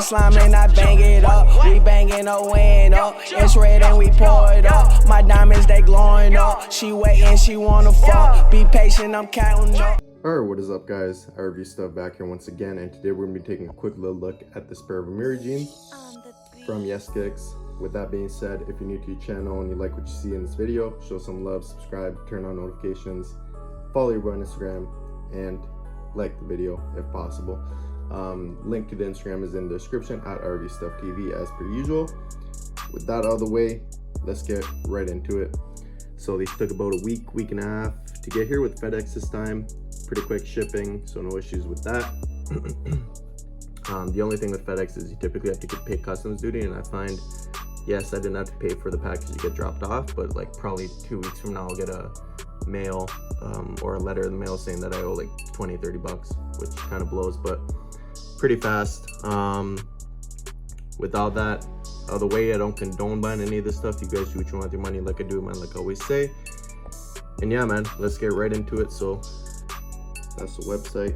slime and I bang it up. We banging a window. It's red and we pour it up. My diamonds, they glowing up. She waiting, she wanna fuck. Be patient, I'm counting up. Alright, what is up guys? I review stuff back here once again, and today we're going to be taking a quick little look at this pair of Amiri jeans from YesKicks. With that being said, if you're new to your channel and you like what you see in this video, show some love, subscribe, turn on notifications, follow your boy on Instagram, and like the video if possible. Link to the Instagram is in the description at RevStuffTV as per usual. With that out of the way, let's get right into it. So these took about a week and a half to get here with FedEx this time. Pretty quick shipping, so no issues with that. The only thing with FedEx is you typically have to pay customs duty, and I find, yes, I didn't have to pay for the package to get dropped off, but like probably 2 weeks from now I'll get a mail or a letter in the mail saying that I owe like 20-30 bucks, which kind of blows, but pretty fast. With all that out of the way, I don't condone buying any of this stuff. You guys do what you want with your money, like I do, man, like I always say. And yeah, man, let's get right into it. So that's the website,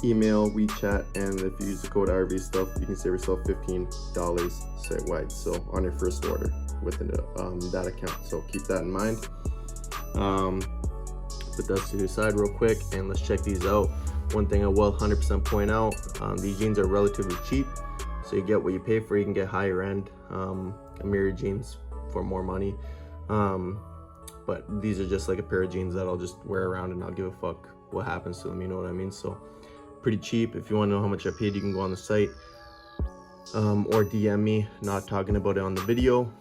email, WeChat, and if you use the code RVStuff, you can save yourself $15 site-wide. So on your first order within that account. So keep that in mind. Put that to the side real quick, and let's check these out. One thing I will 100% point out: these jeans are relatively cheap, so you get what you pay for. You can get higher end Amiri jeans for more money. But these are just like a pair of jeans that I'll just wear around and I'll give a fuck what happens to them, you know what I mean? So pretty cheap. If you want to know how much I paid, you can go on the site or DM me, not talking about it on the video.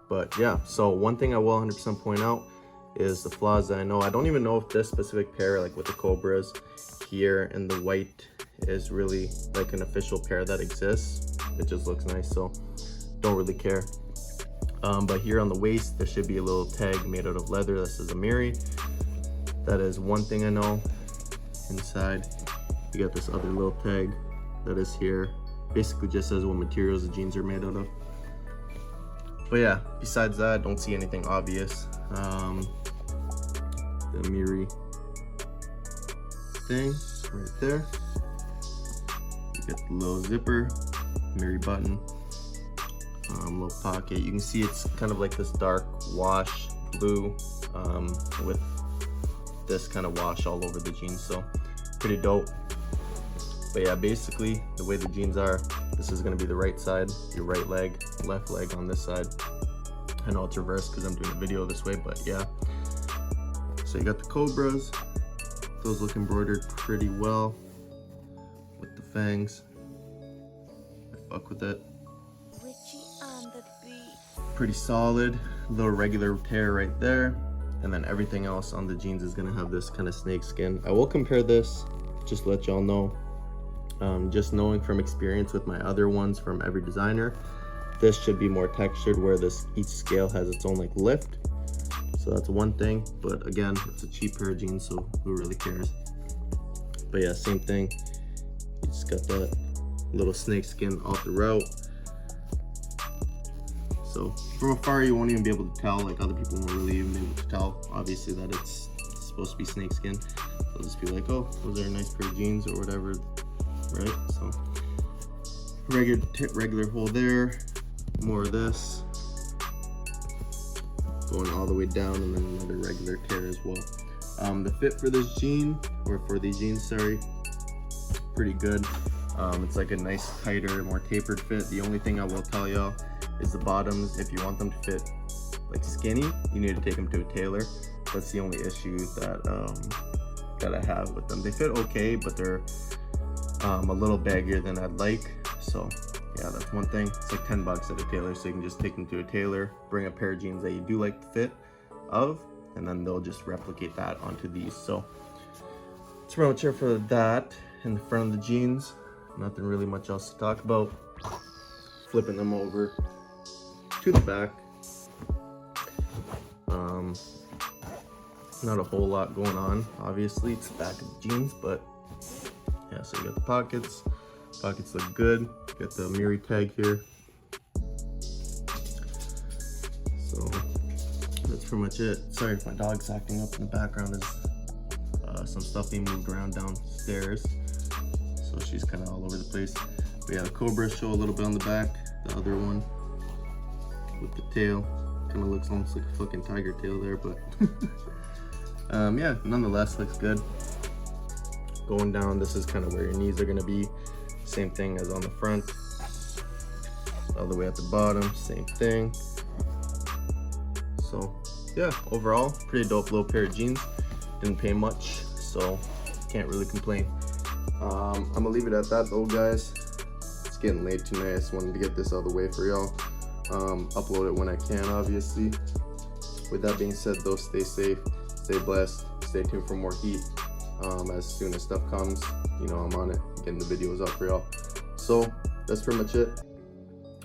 But yeah, so one thing I will 100% point out is the flaws that I know. I don't even know if this specific pair, like with the Cobras here and the white, is really like an official pair that exists. It just looks nice, so don't really care. But here on the waist, there should be a little tag made out of leather that says Amiri. That is one thing I know. Inside, you got this other little tag that is here. Basically just says what materials the jeans are made out of. But yeah, besides that, don't see anything obvious. The Amiri thing right there. You get the little zipper, Amiri button. Little pocket. You can see it's kind of like this dark wash blue with this kind of wash all over the jeans, so pretty dope. But yeah, basically the way the jeans are, this is going to be the right side, your right leg, left leg on this side. I know it's reversed because I'm doing a video this way, but yeah. So you got the Cobras, those look embroidered pretty well with the fangs. I fuck with it. Pretty solid, little regular tear right there, and then everything else on the jeans is gonna have this kind of snake skin. I will compare this, just to let y'all know, just knowing from experience with my other ones from every designer, this should be more textured, where each scale has its own like lift. So that's one thing, but again, it's a cheap pair of jeans, so who really cares? But yeah, same thing, you just got that little snake skin all throughout. So from afar, you won't even be able to tell, like other people won't really even be able to tell, obviously, that it's supposed to be snakeskin. They'll just be like, oh, those are a nice pair of jeans or whatever, right? So regular hole there, more of this, going all the way down, and then another regular tear as well. The fit for this jean, or for these jeans, sorry, pretty good. It's like a nice, tighter, more tapered fit. The only thing I will tell y'all is the bottoms, if you want them to fit like skinny, you need to take them to a tailor. That's the only issue that that I have with them. They fit okay, but they're a little baggier than I'd like. So yeah, that's one thing. It's like 10 bucks at a tailor, so you can just take them to a tailor, bring a pair of jeans that you do like the fit of, and then they'll just replicate that onto these. So that's pretty much it for that. In the front of the jeans, nothing really much else to talk about. Flipping them over to the back, not a whole lot going on. Obviously, it's the back of the jeans, but yeah. So you got the pockets. Pockets look good. Got the Amiri tag here. So that's pretty much it. Sorry if my dog's acting up in the background. There's some stuff being moved around downstairs. so she's kind of all over the place. We have a Cobra show a little bit on the back, the other one with the tail. Kind of looks almost like a fucking tiger tail there, but yeah, nonetheless looks good. Going down, this is kind of where your knees are going to be. Same thing as on the front. All the way at the bottom, same thing. So yeah, overall, pretty dope little pair of jeans. Didn't pay much, so can't really complain. I'm gonna leave it at that though, guys. It's getting late tonight. I just wanted to get this out of the way for y'all. Upload it when I can, obviously. With that being said though, stay safe, stay blessed, stay tuned for more heat. As soon as stuff comes, you know, I'm on it, getting the videos up for y'all. So that's pretty much it.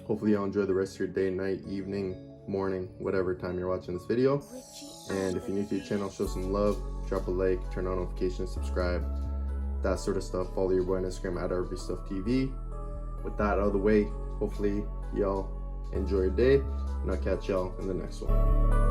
Hopefully y'all enjoy the rest of your day, night, evening, morning, whatever time you're watching this video. And if you're new to your channel, show some love, drop a like, turn on notifications, subscribe, that sort of stuff. Follow your boy on Instagram at RepKicks. With that out of the way, hopefully y'all enjoy your day, and I'll catch y'all in the next one.